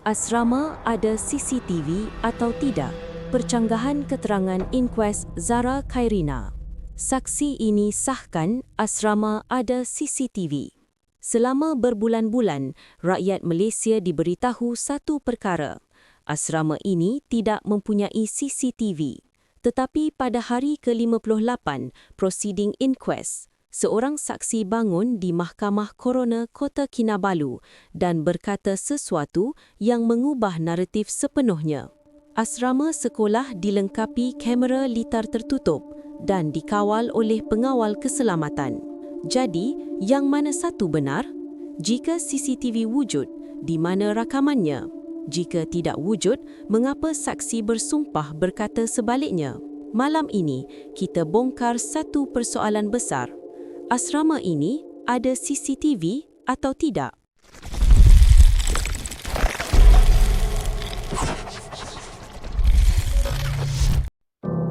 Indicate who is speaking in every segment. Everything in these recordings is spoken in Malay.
Speaker 1: Asrama ada CCTV atau tidak? Percanggahan keterangan inkues Zara Khairina. Saksi ini sahkan asrama ada CCTV. Selama berbulan-bulan, rakyat Malaysia diberitahu satu perkara. Asrama ini tidak mempunyai CCTV. Tetapi pada hari ke-58 prosiding inquest, seorang saksi bangun di Mahkamah Coroner Kota Kinabalu dan berkata sesuatu yang mengubah naratif sepenuhnya. Asrama sekolah dilengkapi kamera litar tertutup dan dikawal oleh pengawal keselamatan. Jadi, yang mana satu benar? Jika CCTV wujud, di mana rakamannya? Jika tidak wujud, mengapa saksi bersumpah berkata sebaliknya? Malam ini, kita bongkar satu persoalan besar. Asrama ini ada CCTV atau tidak?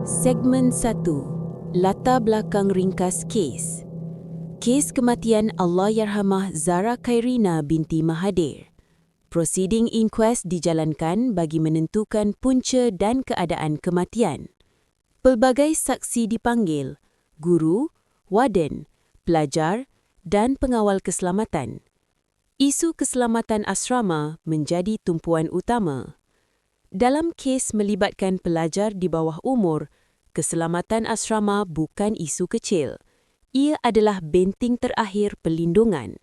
Speaker 1: Segmen 1. Latar belakang ringkas kes. Kes kematian Allahyarhamah Zara Khairina binti Mahathir. Prosiding inquest dijalankan bagi menentukan punca dan keadaan kematian. Pelbagai saksi dipanggil, guru, warden, pelajar dan pengawal keselamatan. Isu keselamatan asrama menjadi tumpuan utama. Dalam kes melibatkan pelajar di bawah umur, keselamatan asrama bukan isu kecil. Ia adalah benteng terakhir perlindungan.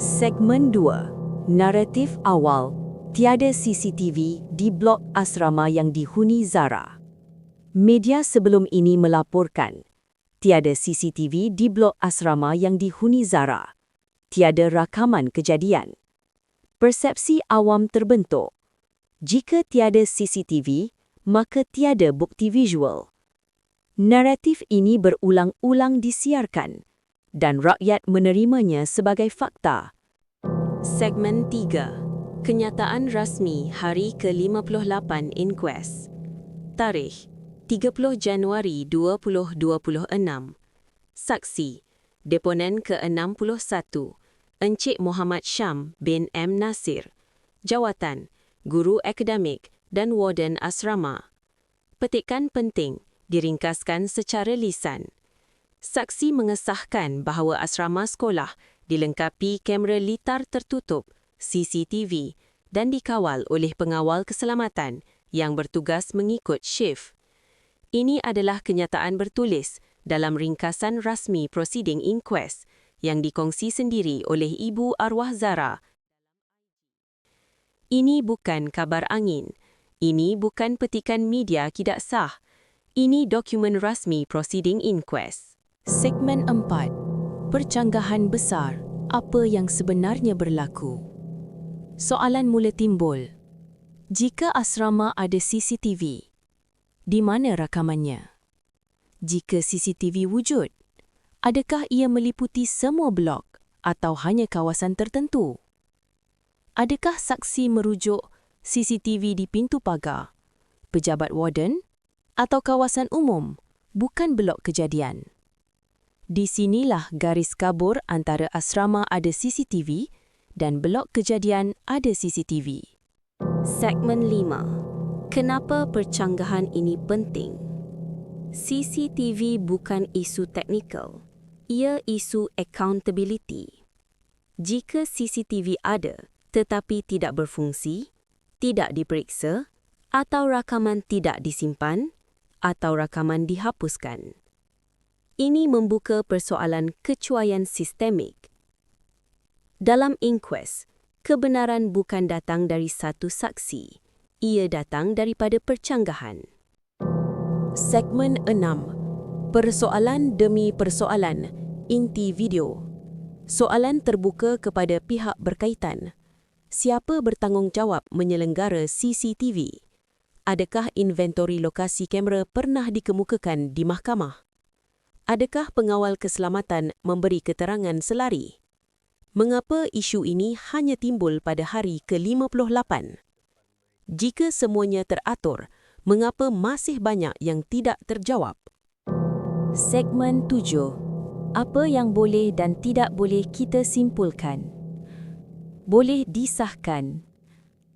Speaker 1: Segmen 2. Naratif awal. Tiada CCTV di blok asrama yang dihuni Zara. Media sebelum ini melaporkan tiada CCTV di blok asrama yang dihuni Zara. Tiada rakaman kejadian. Persepsi awam terbentuk. Jika tiada CCTV, maka tiada bukti visual. Naratif ini berulang-ulang disiarkan dan rakyat menerimanya sebagai fakta. Segmen 3. Kenyataan rasmi hari ke-58 inquest. Tarikh 30 Januari 2026. Saksi, Deponen ke-61, Encik Muhammad Syam bin M. Nasir. Jawatan, Guru Akademik dan Warden Asrama. Petikan penting, diringkaskan secara lisan. Saksi mengesahkan bahawa asrama sekolah dilengkapi kamera litar tertutup, CCTV, dan dikawal oleh pengawal keselamatan yang bertugas mengikut shift. Ini adalah kenyataan bertulis dalam ringkasan rasmi prosiding inquest yang dikongsi sendiri oleh Ibu Arwah Zara. Ini bukan kabar angin. Ini bukan petikan media tidak sah. Ini dokumen rasmi prosiding inquest. Segmen 4. Percanggahan besar. Apa yang sebenarnya berlaku? Soalan mula timbul. Jika asrama ada CCTV, di mana rakamannya? Jika CCTV wujud, adakah ia meliputi semua blok atau hanya kawasan tertentu? Adakah saksi merujuk CCTV di pintu pagar, pejabat warden atau kawasan umum, bukan blok kejadian? Di sinilah garis kabur antara asrama ada CCTV dan blok kejadian ada CCTV. Segmen 5. Kenapa percanggahan ini penting? CCTV bukan isu teknikal. Ia isu accountability. Jika CCTV ada tetapi tidak berfungsi, tidak diperiksa, atau rakaman tidak disimpan, atau rakaman dihapuskan, ini membuka persoalan kecuaian sistemik. Dalam inquest, kebenaran bukan datang dari satu saksi. Ia datang daripada percanggahan. Segmen 6. Persoalan demi persoalan. Inti video. Soalan terbuka kepada pihak berkaitan. Siapa bertanggungjawab menyelenggara CCTV? Adakah inventori lokasi kamera pernah dikemukakan di mahkamah? Adakah pengawal keselamatan memberi keterangan selari? Mengapa isu ini hanya timbul pada hari ke-58? Jika semuanya teratur, mengapa masih banyak yang tidak terjawab? Segmen 7. Apa yang boleh dan tidak boleh kita simpulkan? Boleh disahkan.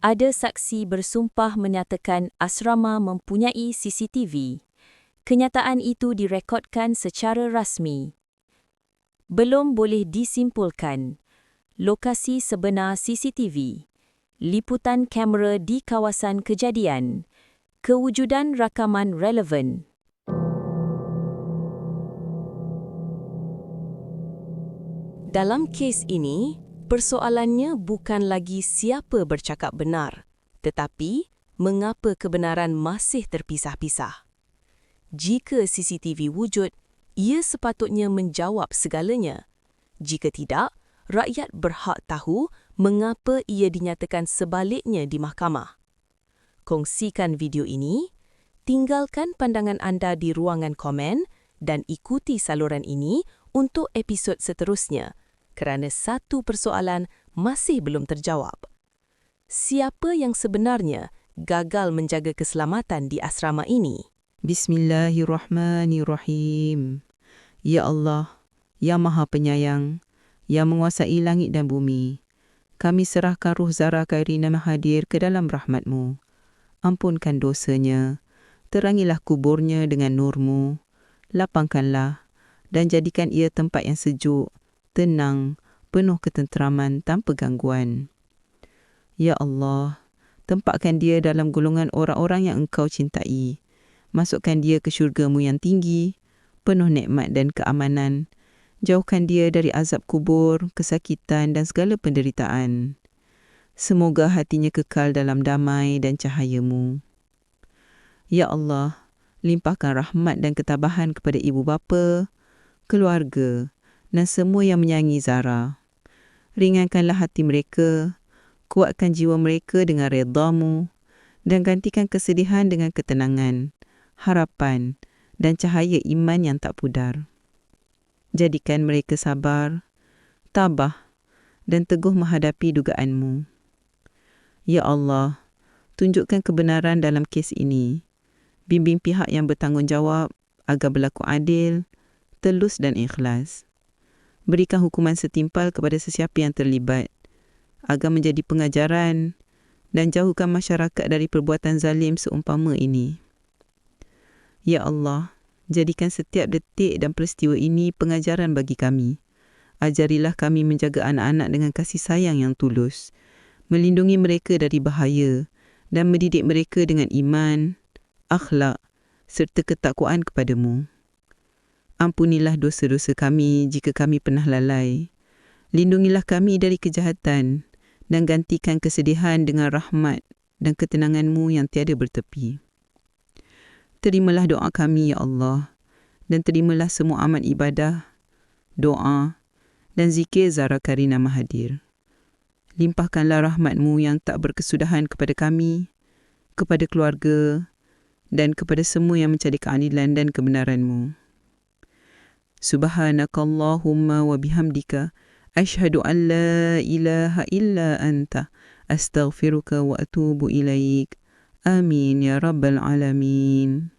Speaker 1: Ada saksi bersumpah menyatakan asrama mempunyai CCTV. Kenyataan itu direkodkan secara rasmi. Belum boleh disimpulkan lokasi sebenar CCTV, liputan kamera di kawasan kejadian, kewujudan rakaman relevan. Dalam kes ini, persoalannya bukan lagi siapa bercakap benar, tetapi mengapa kebenaran masih terpisah-pisah. Jika CCTV wujud, ia sepatutnya menjawab segalanya. Jika tidak, rakyat berhak tahu mengapa ia dinyatakan sebaliknya di mahkamah. Kongsikan video ini, tinggalkan pandangan anda di ruangan komen dan ikuti saluran ini untuk episod seterusnya kerana satu persoalan masih belum terjawab. Siapa yang sebenarnya gagal menjaga keselamatan di asrama ini?
Speaker 2: Bismillahirrahmanirrahim. Ya Allah, yang Maha Penyayang, yang menguasai langit dan bumi, kami serahkan ruh Zara Khairina Mahathir ke dalam rahmat-Mu. Ampunkan dosanya, terangilah kuburnya dengan nur-Mu, lapangkanlah dan jadikan ia tempat yang sejuk, tenang, penuh ketenteraman tanpa gangguan. Ya Allah, tempatkan dia dalam golongan orang-orang yang Engkau cintai. Masukkan dia ke syurga-Mu yang tinggi, penuh nikmat dan keamanan. Jauhkan dia dari azab kubur, kesakitan dan segala penderitaan. Semoga hatinya kekal dalam damai dan cahaya-Mu. Ya Allah, limpahkan rahmat dan ketabahan kepada ibu bapa, keluarga dan semua yang menyayangi Zara. Ringankanlah hati mereka, kuatkan jiwa mereka dengan redha-Mu dan gantikan kesedihan dengan ketenangan, harapan dan cahaya iman yang tak pudar. Jadikan mereka sabar, tabah dan teguh menghadapi dugaan-Mu. Ya Allah, tunjukkan kebenaran dalam kes ini. Bimbing pihak yang bertanggungjawab agar berlaku adil, telus dan ikhlas. Berikan hukuman setimpal kepada sesiapa yang terlibat agar menjadi pengajaran dan jauhkan masyarakat dari perbuatan zalim seumpama ini. Ya Allah, jadikan setiap detik dan peristiwa ini pengajaran bagi kami. Ajarilah kami menjaga anak-anak dengan kasih sayang yang tulus, melindungi mereka dari bahaya dan mendidik mereka dengan iman, akhlak serta ketakwaan kepada-Mu. Ampunilah dosa-dosa kami jika kami pernah lalai. Lindungilah kami dari kejahatan dan gantikan kesedihan dengan rahmat dan ketenangan-Mu yang tiada bertepi. Terimalah doa kami, Ya Allah, dan terimalah semua amal ibadah, doa dan zikir Zara Khairina Mahathir. Limpahkanlah rahmat-Mu yang tak berkesudahan kepada kami, kepada keluarga dan kepada semua yang mencari keadilan dan kebenaran-Mu. Subhanakallahumma wa bihamdika asyhadu an la ilaha illa anta astaghfiruka wa atubu ilaik. Amin ya rabbal alamin.